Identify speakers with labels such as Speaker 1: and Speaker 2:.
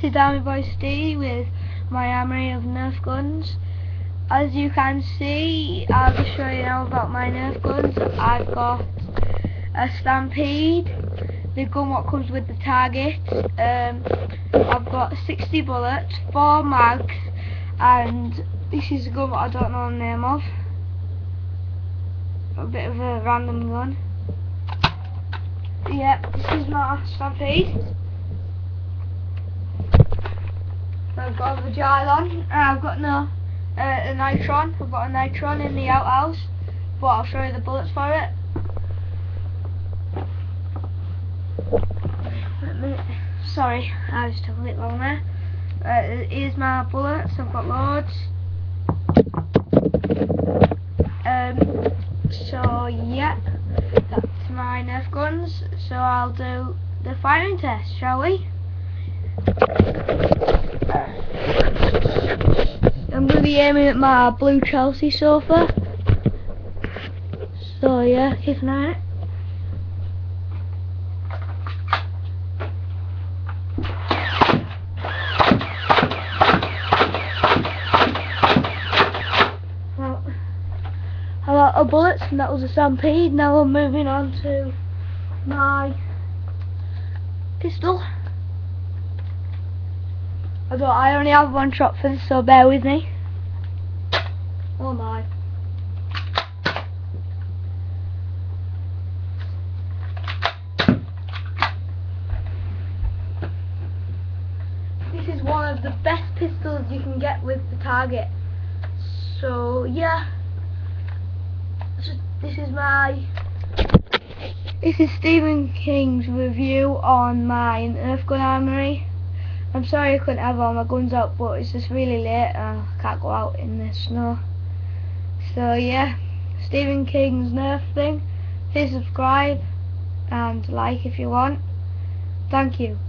Speaker 1: This is Army Boy Steve with my armory of nerf guns. As you can see, I'll just show you now about my nerf guns. I've got a Stampede, the gun what comes with the target. I've got 60 bullets, 4 mags, and this is a gun that I don't know the name of. A bit of a random gun. Yep, this is my Stampede. I've got a Vigilon, and I've got a Nitron. I've got a Nitron in the outhouse, but I'll show you the bullets for it. Sorry, I just took a bit long there. Here's my bullets. I've got loads. So yeah, that's my nerf guns. So I'll do the firing test, shall we? I'm going to be aiming at my blue Chelsea sofa. So yeah, keep an eye on it. Well, a lot of bullets, and that was a Stampede. Now I'm moving on to my pistol. I only have one shot for this, so bear with me. Oh my. This is one of the best pistols you can get with the target. So yeah. This is Stephen King's review on my nerf gun armory. I'm sorry I couldn't have all my guns out, but it's just really late and I can't go out in the snow. So yeah, Stephen King's nerf thing. Please subscribe and like if you want. Thank you.